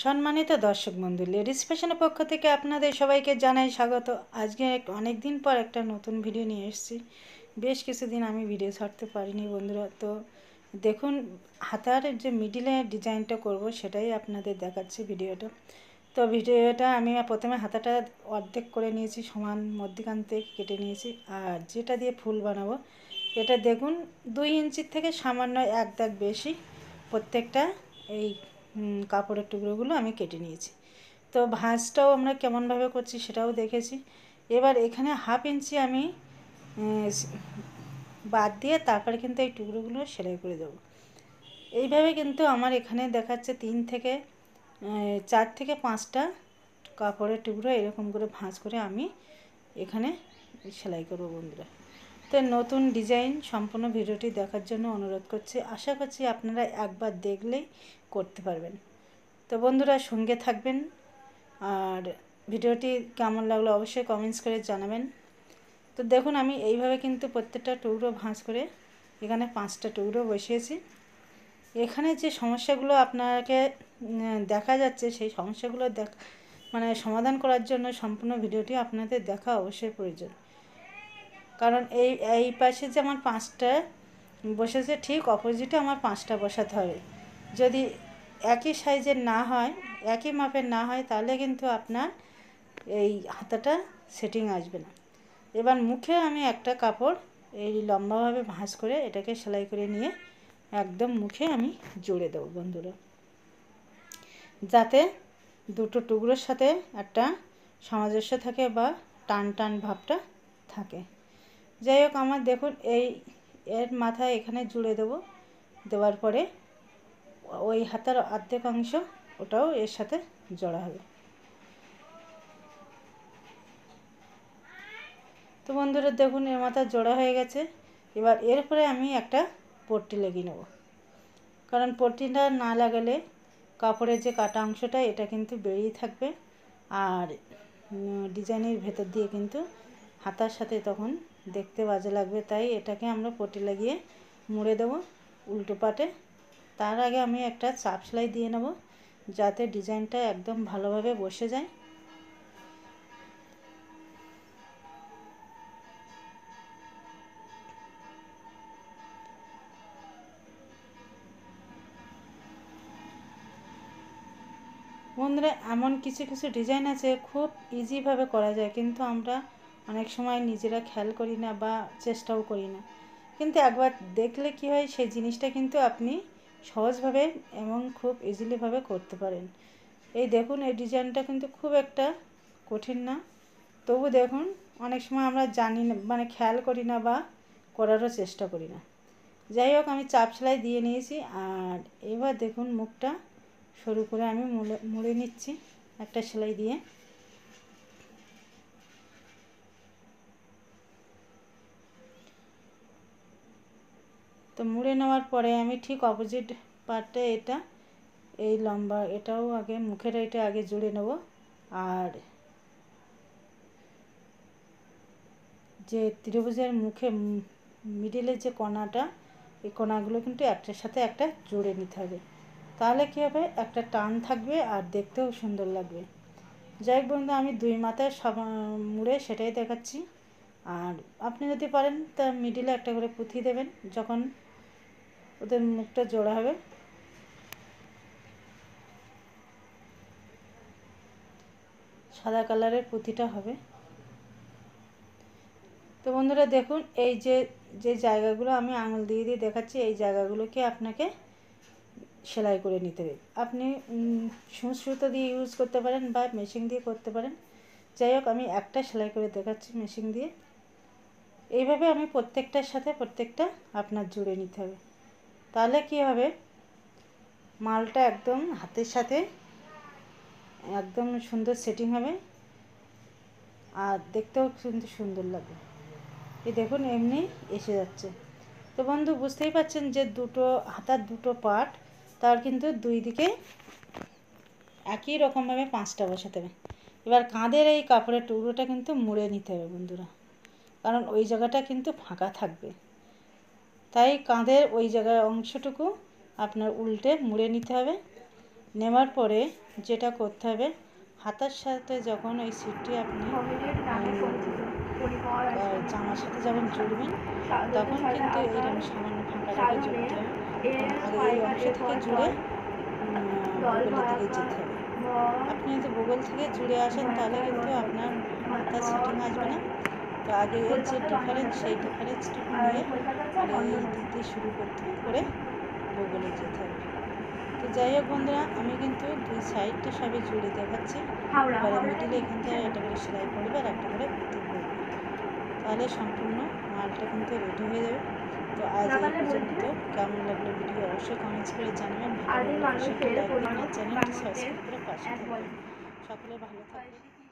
সম্মানিত দর্শক বন্ধু, লেডিস ফ্যাশনের পক্ষ থেকে আপনাদের সবাইকে জানাই স্বাগত। আজকে অনেক দিন পর একটা নতুন ভিডিও নিয়ে এসেছি। বেশ কিছুদিন আমি ভিডিও ছাড়তে পারিনি বন্ধুরা। তো দেখুন, হাতার যে মিডিলে ডিজাইনটা করব সেটাই আপনাদের দেখাচ্ছি ভিডিওটা। তো ভিডিওটা আমি প্রথমে হাতাটা অর্ধেক করে নিয়েছি, সমান মধ্যখান থেকে কেটে নিয়েছি। আর যেটা দিয়ে ফুল বানাবো এটা দেখুন 2 ইঞ্চির থেকে সামান্য এক দাগ বেশি প্রত্যেকটা এই কাপড়ের টুকরোগুলো আমি কেটে নিয়েছি। তো ভাঁজটাও আমরা কেমনভাবে করছি সেটাও দেখেছি। এবার এখানে 1/2 ইঞ্চি আমি বাদ দিয়ে তারপরে কিন্তু এই টুকরোগুলো সেলাই করে দেবো। এইভাবে কিন্তু আমার এখানে দেখাচ্ছে 4 থেকে 5টা কাপড়ের টুকরো এরকম করে ভাঁজ করে আমি এখানে সেলাই করবো বন্ধুরা। তো নতুন ডিজাইন সম্পূর্ণ ভিডিওটি দেখার জন্য অনুরোধ করছি। আশা করছি আপনারা একবার দেখলেই করতে পারবেন। তো বন্ধুরা সঙ্গে থাকবেন, আর ভিডিওটি কেমন লাগলো অবশ্যই কমেন্টস করে জানাবেন। তো দেখুন আমি এইভাবে কিন্তু প্রত্যেকটা টুকরো ভাঁজ করে এখানে 5টা টুকরো বসিয়েছি। এখানে যে সমস্যাগুলো আপনাকে দেখা যাচ্ছে সেই সমস্যাগুলো সমাধান করার জন্য সম্পূর্ণ ভিডিওটি আপনাদের দেখা অবশ্যই প্রয়োজন। কারণ এই পাশে যে আমার 5টা বসেছে ঠিক অপোজিটে আমার 5টা বসাতে হবে। যদি একই সাইজের না হয়, একই মাপের না হয়, তাহলে কিন্তু আপনার এই হাতাটা সেটিং আসবে না। এবার মুখে আমি একটা কাপড় এই লম্বাভাবে ভাঁজ করে এটাকে সেলাই করে নিয়ে একদম মুখে আমি জুড়ে দেবো বন্ধুরা, যাতে দুটো টুকরোর সাথে একটা সামঞ্জস্য থাকে বা টান টান ভাবটা থাকে। যাই হোক, আমার দেখুন এর মাথায় এখানে জুড়ে দেবো। দেওয়ার পরে ওই হাতার অর্ধেক অংশ ওটাও এর সাথে জড়া হবে। তো বন্ধুরা দেখুন এর মাথা জোড়া হয়ে গেছে। এবার এরপরে আমি একটা পট্টি লাগিয়ে নেব, কারণ পট্টিটা না লাগালে কাপড়ের যে কাটা অংশটা এটা কিন্তু বেরিয়ে থাকবে, আর ডিজাইনের ভেতর দিয়ে কিন্তু হাতার সাথে তখন দেখতে বাজে লাগবে। তাই এটাকে আমরা পট্টি লাগিয়ে মুড়ে দেবো উল্টো পাটে। তার আগে আমি একটা চাপ সেলাই দিয়ে নেব, যাতে ডিজাইনটা একদম ভালোভাবে বসে যায়। বন্ধুরা এমন কিছু কিছু ডিজাইন আছে খুব ইজিভাবে করা যায়, কিন্তু আমরা অনেক সময় নিজেরা খেয়াল করি না বা চেষ্টাও করি না। কিন্তু একবার দেখলে কি হয়, সেই জিনিসটা কিন্তু আপনি সহজভাবে এবং খুব ইজিলিভাবে করতে পারেন। এই দেখুন এই ডিজাইনটা কিন্তু খুব একটা কঠিন না, তবু দেখুন অনেক সময় আমরা জানি না, খেয়াল করি না বা করারও চেষ্টা করি না। যাই হোক, আমি চাপ সেলাই দিয়ে নিয়েছি। আর এবার দেখুন মুখটা সরু করে আমি মুড়ে নিচ্ছি একটা সেলাই দিয়ে। তো মুড়ে নেওয়ার পরে আমি ঠিক অপোজিট পার্টটা এই লম্বা এটাও আগে মুখের এটা আগে জুড়ে নেব। আর যে ত্রিভুজের মুখে মিডিলের যে কোণাটা, এই কোণাগুলো কিন্তু একটার সাথে একটা জুড়ে নিতে হবে। তাহলে কী হবে, একটা টান থাকবে আর দেখতেও সুন্দর লাগবে। যাই হোক বন্ধু, আমি 2 মাথায় মুড়ে সেটাই দেখাচ্ছি। আর আপনি যদি পারেন তা মিডিলে একটা করে পুঁথি দেবেন যখন ওদের মুখটা জোড়া হবে। সাদা কালারের পুঁথিটা হবে। তো বন্ধুরা দেখুন এই যে জায়গাগুলো আমি আঙুল দিয়ে দিয়ে দেখাচ্ছি, এই জায়গাগুলোকে আপনাকে সেলাই করে নিতে হবে। আপনি সূচ সুতো দিয়ে ইউজ করতে পারেন বা মেশিন দিয়ে করতে পারেন। যাই হোক, আমি একটা সেলাই করে দেখাচ্ছি মেশিন দিয়ে। এইভাবে আমি প্রত্যেকটার সাথে প্রত্যেকটা আপনার জুড়ে নিতে হবে। তাহলে কি হবে, মালটা একদম হাতের সাথে একদম সুন্দর সেটিং হবে আর দেখতেও কিন্তু সুন্দর লাগবে। এই দেখুন এমনি এসে যাচ্ছে। তো বন্ধু বুঝতেই পারছেন যে হাতার দুটো পার্ট, তার কিন্তু 2 দিকে একই রকমভাবে 5টা বসাতে হবে। এবার কাঁধের এই কাপড়ের টুকরোটা কিন্তু মুড়ে নিতে হবে বন্ধুরা, কারণ ওই জায়গাটা কিন্তু ফাঁকা থাকবে। তাই কাঁধের ওই জায়গার অংশটুকু আপনার উল্টে মুড়ে নিতে হবে। নেওয়ার পরে যেটা করতে হবে, হাতার সাথে যখন ওই সিটটি আপনি জামার সাথে যখন জুড়বেন তখন কিন্তু এইরকম সামান্য ফাঁকাটাকে জুড়তে হবে। আগে এই অংশ থেকে জুড়ে বগলের দিকে যেতে হবে। আপনি যদি বগল থেকে জুড়ে আসেন তাহলে কিন্তু আপনার হাতার সেটিং আসবে না। তো আগে এর যে ডিফারেন্স সেই ডিফারেন্সটুকু নিয়ে আগে এই দিক দিয়ে শুরু করতে করে বগলে যেতে হবে। তো যাই হোক বন্ধুরা, আমি কিন্তু দুই সাইডটা সবই জুড়ে দেখাচ্ছি। এবারে মিডিলে এখান থেকে একটা করে সেলাই করবে আর একটা করে পুঁতি করবে, তাহলে সম্পূর্ণ মালটা কিন্তু রেডি হয়ে যাবে। তো আজ এই পর্যন্ত। কেমন লাগলো ভিডিও অবশ্যই কমেন্টস করে জানাবেন। ভিডিও অবশ্যই লাইক দিন আর চ্যানেলটি সাবস্ক্রাইব করে পাশে থাকবেন। সকলে ভালো থাকবেন।